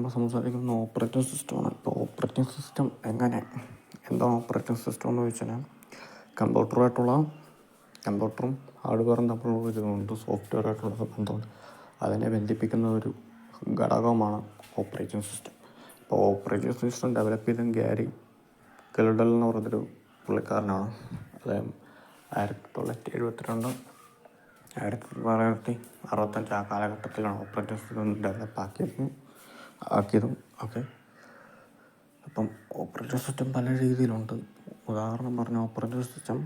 നമ്മൾ സംസാരിക്കുന്ന ഓപ്പറേറ്റിംഗ് സിസ്റ്റമാണ്. ഇപ്പോൾ ഓപ്പറേറ്റിംഗ് സിസ്റ്റം എന്താണ് ഓപ്പറേറ്റിംഗ് സിസ്റ്റം എന്ന് ചോദിച്ചാൽ കമ്പ്യൂട്ടറും ഹാർഡ്വെയറും തമ്മിലുള്ള ഇതുകൊണ്ട് സോഫ്റ്റ്വെയറായിട്ടുള്ള ബന്ധമുണ്ട്. അതിനെ ബന്ധിപ്പിക്കുന്ന ഒരു ഘടകമാണ് ഓപ്പറേറ്റിംഗ് സിസ്റ്റം. ഇപ്പോൾ ഓപ്പറേറ്റിംഗ് സിസ്റ്റം ഡെവലപ്പ് ചെയ്ത ഗ്യാരി ഗിൽഡൽ എന്ന് പറഞ്ഞൊരു പുള്ളിക്കാരനാണ്. അദ്ദേഹം 1972 1965 ആ കാലഘട്ടത്തിലാണ് ഓപ്പറേറ്റിംഗ് സിസ്റ്റം ഡെവലപ്പ് ആക്കിയതും ഒക്കെ. അപ്പം ഓപ്പറേറ്റിംഗ് സിസ്റ്റം പല രീതിയിലുണ്ട്. ഉദാഹരണം പറഞ്ഞാൽ ഓപ്പറേറ്റിംഗ് സിസ്റ്റം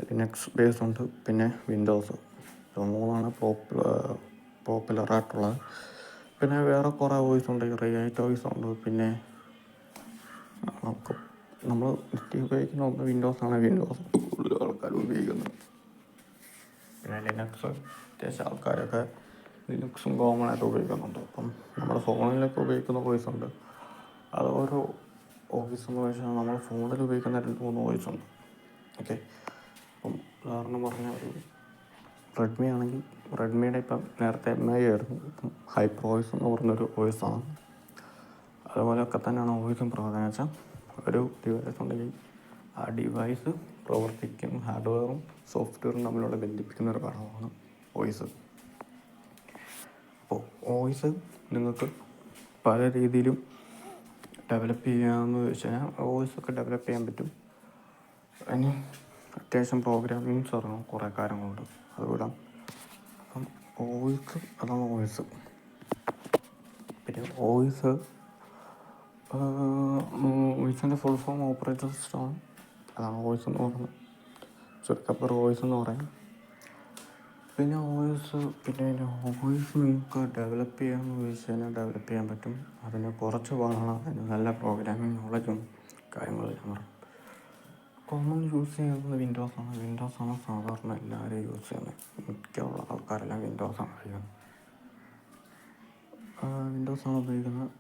ലിനക്സ് ബേസ് ഉണ്ട്, പിന്നെ വിൻഡോസ്. ഇത് മൂന്നാണ് പോപ്പുലറായിട്ടുള്ളത്. പിന്നെ വേറെ കുറേ ഓയിസ് ഉണ്ട്, റിയാക്ട് ഓയിസ് ഉണ്ട്. പിന്നെ നമ്മൾ നിത്യം ഉപയോഗിക്കുന്ന ഒന്ന് വിൻഡോസാണ്. വിൻഡോസ് കൂടുതൽ ആൾക്കാർ ഉപയോഗിക്കുന്നത്. പിന്നെ ലിനക്സ് അത്യാവശ്യം ആൾക്കാരൊക്കെ ലിനക്സും കോമൺ ആയിട്ട് ഉപയോഗിക്കുന്നുണ്ട്. അപ്പം നമ്മുടെ ഫോണിലൊക്കെ ഉപയോഗിക്കുന്ന വോയിസ് ഉണ്ട്. അത് ഓരോ ഓഫീസ് എന്ന് വെച്ചാൽ നമ്മൾ ഫോണിൽ ഉപയോഗിക്കുന്ന 2-3 വോയിസ് ഉണ്ട്. ഓക്കെ. അപ്പം ഉദാഹരണം പറഞ്ഞാൽ ഒരു റെഡ്മി ആണെങ്കിൽ റെഡ്മിയുടെ ഇപ്പം നേരത്തെ MI ആയിരുന്നു, ഇപ്പം ഹൈപ്പർ വോയിസ് എന്ന് പറഞ്ഞൊരു വോയിസാണ്. അതുപോലെയൊക്കെ തന്നെയാണ് വോയിസും പ്രവർത്തനം വെച്ചാൽ ഒരു ഡിവൈസ് ഉണ്ടെങ്കിൽ ആ ഡിവൈസ് പ്രവർത്തിക്കും ഹാർഡ്വെയറും സോഫ്റ്റ്വെയറും തമ്മിലുള്ള ബന്ധിപ്പിക്കുന്ന ഒരു ഘടകമാണ് വോയിസ്. അപ്പോൾ വോയിസ് നിങ്ങൾക്ക് പല രീതിയിലും ഡെവലപ്പ് ചെയ്യാമെന്ന് വെച്ച് കഴിഞ്ഞാൽ വോയിസൊക്കെ ഡെവലപ്പ് ചെയ്യാൻ പറ്റും. അതിന് അത്യാവശ്യം പ്രോഗ്രാമിങ്സ് അറിയണം, കുറേ കാര്യങ്ങളുണ്ട്, അതുകൂടെ. അപ്പം അതാണ് വോയിസ്. പിന്നെ വോയിസിൻ്റെ ഫുൾ ഫോം ഓപ്പറേറ്റിംഗ് സിസ്റ്റമാണ്. അതാണ് വോയിസ് എന്ന് പറയുന്നത്. ചുരുക്കപ്പേർ വോയിസ് എന്ന് പറയും. പിന്നെ വോയിസ് നിങ്ങൾക്ക് ഡെവലപ്പ് ചെയ്യാമെന്ന് ചോദിച്ചു കഴിഞ്ഞാൽ ഡെവലപ്പ് ചെയ്യാൻ പറ്റും. അതിന് കുറച്ച് പാടാണ്. അതിന് നല്ല പ്രോഗ്രാമിംഗ് നോളജും കാര്യങ്ങളെല്ലാം പറയും. കോമൺ യൂസ് ചെയ്യുന്നത് വിൻഡോസാണ് സാധാരണ എല്ലാവരും യൂസ് ചെയ്യുന്നത്. മിക്കുള്ള ആൾക്കാരെല്ലാം വിൻഡോസാണ് ഉപയോഗിക്കുന്നത്.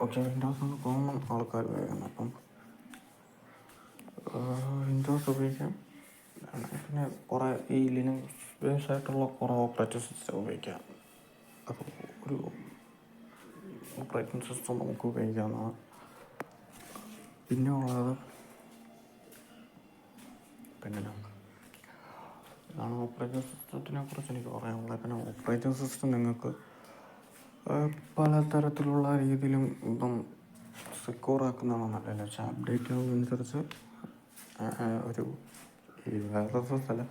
ഓക്കെ, വിൻഡോസാണ് കോമൺ ആൾക്കാർ ഉപയോഗിക്കുന്നത്. അപ്പം വിൻഡോസ് ഉപയോഗിക്കാം. പിന്നെ കുറേ ഈ ലിനക്സ് ബേസ് ആയിട്ടുള്ള കുറേ ഓപ്പറേറ്റിംഗ് സിസ്റ്റം ഉപയോഗിക്കാം. അപ്പോൾ ഒരു ഓപ്പറേറ്റിംഗ് സിസ്റ്റം നമുക്ക് ഉപയോഗിക്കാവുന്നതാണ്. പിന്നെ ഉള്ളത് ഇതാണ് ഓപ്പറേറ്റിംഗ് സിസ്റ്റത്തിനെ കുറിച്ച് എനിക്ക് പറയാനുള്ളത്. പിന്നെ ഓപ്പറേറ്റിംഗ് സിസ്റ്റം നിങ്ങൾക്ക് പലതരത്തിലുള്ള രീതിയിലും ഇപ്പം സെക്യൂർ ആക്കുന്നതാണ് നല്ലത്. വെച്ചാൽ അപ്ഡേറ്റ് ആവുന്നതനുസരിച്ച് ഒരു ഈ വൈറസസ് അല്ല,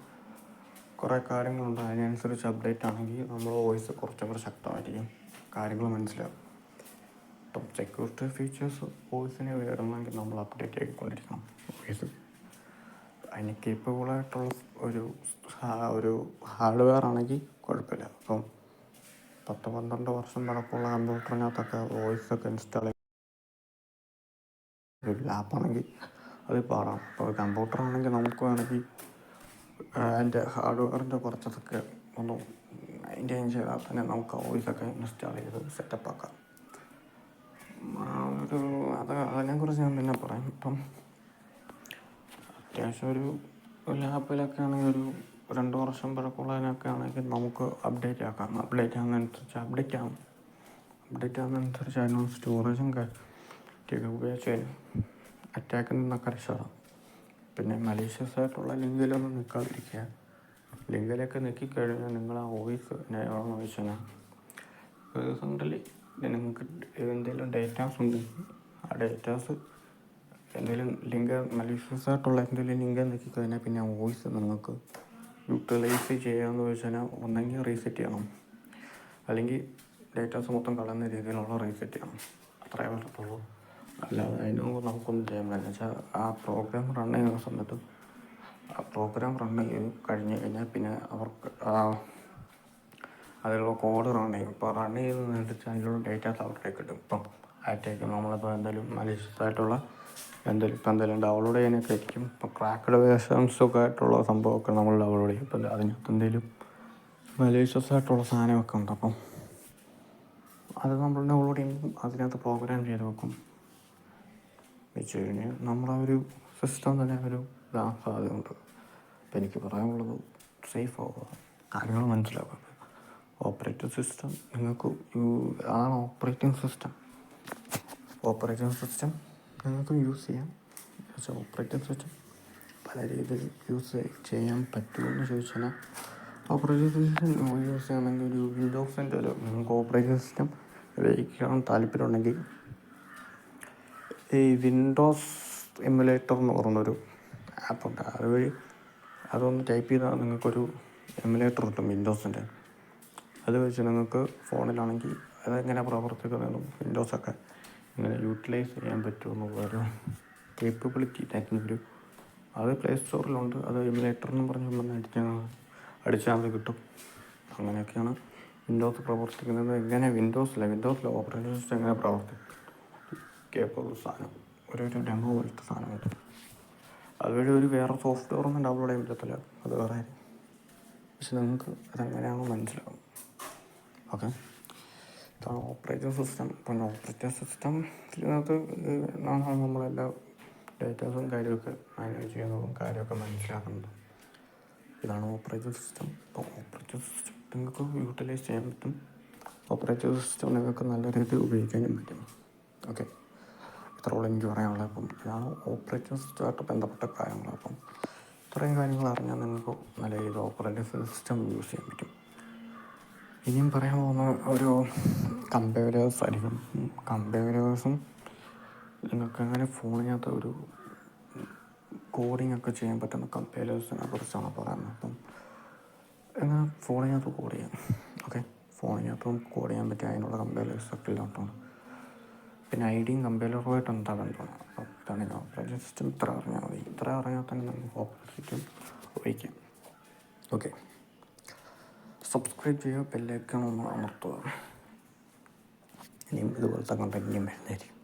കുറേ കാര്യങ്ങളുണ്ട്. അതിനനുസരിച്ച് അപ്ഡേറ്റ് ആണെങ്കിൽ നമ്മൾ വോയിസ് കുറച്ചും കൂടെ ശക്തമായിരിക്കും, കാര്യങ്ങൾ മനസ്സിലാവും. ഇപ്പം സെക്യൂരിറ്റി ഫീച്ചേഴ്സ് വോയിസിനെ വരണമെങ്കിൽ നമ്മൾ അപ്ഡേറ്റ് ആയിക്കൊണ്ടിരിക്കണം വോയിസ്. അതിന് കേപ്പബിളായിട്ടുള്ള ഒരു ഹാർഡ്വെയർ ആണെങ്കിൽ കുഴപ്പമില്ല. അപ്പം 10-12 വർഷം പഴക്കമുള്ള കമ്പ്യൂട്ടറിനകത്തൊക്കെ വോയിസൊക്കെ ഇൻസ്റ്റാൾ ലാപ്പാണെങ്കിൽ അത് പാടാം. ഇപ്പോൾ കമ്പ്യൂട്ടറാണെങ്കിൽ നമുക്ക് വേണമെങ്കിൽ അതിൻ്റെ ഹാർഡ്വെയറിൻ്റെ കുറച്ചതൊക്കെ ഒന്ന് മെയിൻറ്റെയിൻ ചെയ്താൽ തന്നെ നമുക്ക് വോയിസൊക്കെ ഇൻസ്റ്റാൾ ചെയ്ത് സെറ്റപ്പ് ആക്കാം. അതിനെക്കുറിച്ച് ഞാൻ പിന്നെ പറയാം. ഇപ്പം അത്യാവശ്യം ഒരു ലാപ്പിലൊക്കെ ആണെങ്കിൽ ഒരു 2 വർഷം പഴക്കമുള്ളതിനൊക്കെ ആണെങ്കിൽ നമുക്ക് അപ്ഡേറ്റ് ആക്കാം. അപ്ഡേറ്റ് ആകുന്നതനുസരിച്ച് അതിനുള്ള സ്റ്റോറേജും ഉപയോഗിച്ച് അറ്റാക്കിൽ നിന്നൊക്കെ രക്ഷപ്പെടാം. പിന്നെ മലീഷ്യസ് ആയിട്ടുള്ള ലിങ്കിലൊന്നും നിൽക്കാതിരിക്കുക. ലിങ്കിലൊക്കെ നിൽക്കിക്കഴിഞ്ഞാൽ നിങ്ങൾ ആ വോയിസ് എവിടെയെന്ന് ചോദിച്ചു കഴിഞ്ഞാൽ പേഴ്സണലി നിങ്ങൾക്ക് എന്തെങ്കിലും ഡേറ്റാസ് ഉണ്ടെങ്കിൽ ആ ഡേറ്റാസ് എന്തെങ്കിലും മലീഷ്യസ് ആയിട്ടുള്ള എന്തെങ്കിലും ലിങ്ക് നിൽക്കിക്കഴിഞ്ഞാൽ പിന്നെ ആ വോയിസ് നിങ്ങൾക്ക് യൂട്ടിലൈസ് ചെയ്യാമെന്ന് ചോദിച്ചു കഴിഞ്ഞാൽ ഒന്നെങ്കിൽ റീസെറ്റ് ചെയ്യണം, അല്ലെങ്കിൽ ഡേറ്റാസ് മൊത്തം കളയുന്ന രീതിയിലുള്ള റീസെറ്റ് ചെയ്യണം. അത്രയേ പറ്റത്തുള്ളൂ. അല്ലാതെ അതിന് നമുക്കൊന്നും ചെയ്യാൻ പറ്റില്ല. വെച്ചാൽ ആ പ്രോഗ്രാം റൺ ചെയ്യുന്ന സമയത്ത് കഴിഞ്ഞ് കഴിഞ്ഞാൽ പിന്നെ അവർക്ക് അതിലുള്ള കോഡ് റൺ ചെയ്യും. ഇപ്പോൾ റൺ ചെയ്യുന്നതനുസരിച്ച് അതിലുള്ള ഡേറ്റാസ് അവരുടെ കിട്ടും. ഇപ്പം അറ്റാക്ക് നമ്മളിപ്പോൾ എന്തെങ്കിലും മലീഷ്യസ് ആയിട്ടുള്ള എന്തെങ്കിലും ഡൗൺലോഡ് ചെയ്യാനൊക്കെ ആയിരിക്കും. ഇപ്പോൾ ക്രാക്ക്ഡ് വേർഷൻസൊക്കെ ആയിട്ടുള്ള സംഭവമൊക്കെ നമ്മൾ ഡൗൺലോഡ് ചെയ്യും. ഇപ്പം അതിനകത്ത് എന്തെങ്കിലും മലീഷ്യസ് ആയിട്ടുള്ള സാധനമൊക്കെ ഉണ്ട്. അപ്പം അത് നമ്മൾ ഡൗൺലോഡ് ചെയ്യുമ്പോൾ അതിനകത്ത് പ്രോഗ്രാം ചെയ്ത് വെച്ച് കഴിഞ്ഞാൽ നമ്മളെ ഒരു സിസ്റ്റം തന്നെ ഇതാൻ സാധ്യതയുണ്ട്. അപ്പം എനിക്ക് പറയാനുള്ളത് സേഫ് ആവുക, കാര്യങ്ങൾ മനസ്സിലാക്കുക. ഓപ്പറേറ്റിംഗ് സിസ്റ്റം നിങ്ങൾക്ക് അതാണ് ഓപ്പറേറ്റിംഗ് സിസ്റ്റം നിങ്ങൾക്ക് യൂസ് ചെയ്യാം. പക്ഷേ ഓപ്പറേറ്റിംഗ് സിസ്റ്റം പല രീതിയിൽ യൂസ് ചെയ്യാൻ പറ്റുമെന്ന് ചോദിച്ചാൽ ഓപ്പറേറ്റിംഗ് സിസ്റ്റം യൂസ് ചെയ്യണമെങ്കിൽ ഒരു വിൻഡോസിൻ്റെ നിങ്ങൾക്ക് ഓപ്പറേറ്റിംഗ് സിസ്റ്റം ഉപയോഗിക്കാൻ താല്പര്യമുണ്ടെങ്കിൽ ഈ വിൻഡോസ് എമുലേറ്റർ എന്ന് പറഞ്ഞൊരു ആപ്പുണ്ട്. അതുവഴി അതൊന്ന് ടൈപ്പ് ചെയ്താൽ നിങ്ങൾക്കൊരു എമുലേറ്റർ കിട്ടും വിൻഡോസിൻ്റെ. അത് വെച്ച് നിങ്ങൾക്ക് ഫോണിലാണെങ്കിൽ അതെങ്ങനെ പ്രവർത്തിക്കുന്നതും വിൻഡോസൊക്കെ ഇങ്ങനെ യൂട്ടിലൈസ് ചെയ്യാൻ പറ്റുമെന്നുള്ളൊരു കേപ്പബിലിറ്റി ഒരു അത് പ്ലേ സ്റ്റോറിലുണ്ട്. അത് എമുലേറ്റർ എന്ന് പറഞ്ഞ് അടിച്ചാൽ അത് കിട്ടും. അങ്ങനെയൊക്കെയാണ് വിൻഡോസ് പ്രവർത്തിക്കുന്നത്. എങ്ങനെ വിൻഡോസിലെ ഓപ്പറേറ്റിംഗ് സിസ്റ്റം എങ്ങനെ പ്രവർത്തിക്കും കേപ്പബിൾ സാധനം ഒരു ഡെമോ പോലത്തെ സാധനമുണ്ട്. അതുവഴി ഒരു വേറെ സോഫ്റ്റ്വെയർ ഒന്നും ഡൗൺലോഡ് ചെയ്യാൻ പറ്റത്തില്ല, അത് വേറെ. പക്ഷെ നിങ്ങൾക്ക് അതെങ്ങനെയാണോ മനസ്സിലാവും. ഓക്കെ, ഇതാണ് ഓപ്പറേറ്റിംഗ് സിസ്റ്റം. പിന്നെ ഓപ്പറേറ്റിംഗ് സിസ്റ്റത്തിനകത്ത് നമ്മളെല്ലാ ഡേറ്റാസും കാര്യമൊക്കെ മാനേജ് ചെയ്യുന്നതും കാര്യമൊക്കെ മനസ്സിലാക്കുന്നത്. ഇതാണ് ഓപ്പറേറ്റിംഗ് സിസ്റ്റം. അപ്പോൾ ഓപ്പറേറ്റിംഗ് സിസ്റ്റം നിങ്ങൾക്ക് യൂട്ടിലൈസ് ചെയ്യാൻ പറ്റും. ഓപ്പറേറ്റിംഗ് സിസ്റ്റം നിങ്ങൾക്ക് നല്ല രീതിയിൽ ഉപയോഗിക്കാനും പറ്റും. ഓക്കെ, ഇത്രയോളം എനിക്ക് പറയാനുള്ളത്. അപ്പം ഇതാണ് ഓപ്പറേറ്റിംഗ് സിസ്റ്റമായിട്ട് ബന്ധപ്പെട്ട കാര്യങ്ങൾ. അപ്പം ഇത്രയും കാര്യങ്ങൾ അറിഞ്ഞാൽ നിങ്ങൾക്ക് നല്ല രീതിയിൽ ഓപ്പറേറ്റിംഗ് സിസ്റ്റം യൂസ് ചെയ്യാൻ പറ്റും. ഇനിയും പറയാൻ പോകുന്ന ഒരു കമ്പയറേഴ്സ് ആയിരിക്കും. കമ്പയറേഴ്സും നിങ്ങൾക്ക് അങ്ങനെ ഫോണിനകത്ത് ഒരു കോഡിങ് ഒക്കെ ചെയ്യാൻ പറ്റുന്ന കമ്പയറേഴ്സിനെ കുറിച്ചാണ് പറയുന്നത്. അപ്പം എങ്ങനെ ഫോണിനകത്ത് കോഡ് ചെയ്യാം. ഓക്കെ, ഫോണിനകത്തും കോഡ് ചെയ്യാൻ പറ്റും. അതിനുള്ള കമ്പയറേഴ്സൊക്കെ ഇല്ലാത്തതാണ്. പിന്നെ ഐഡിയും കമ്പയറുമായിട്ട് എന്താ ബന്ധമാണ്. അപ്പം ഇതാണ് ഓപ്പറേറ്റിംഗ് സിസ്റ്റം. ഇത്ര അറിഞ്ഞാൽ മതി. ഇത്ര അറിഞ്ഞാൽ തന്നെ നമുക്ക് ഓപ്പറേറ്റിംഗ് സിസ്റ്റം ഉപയോഗിക്കാം. ഓക്കെ, സബ്സ്ക്രൈബ് ചെയ്യുക, ബെല്ലൈക്കൺ ഒന്ന് അമർത്തുക. ഇനിയും ഇതുപോലത്തെ കണ്ടന്റ് വരുന്നതായിരിക്കും.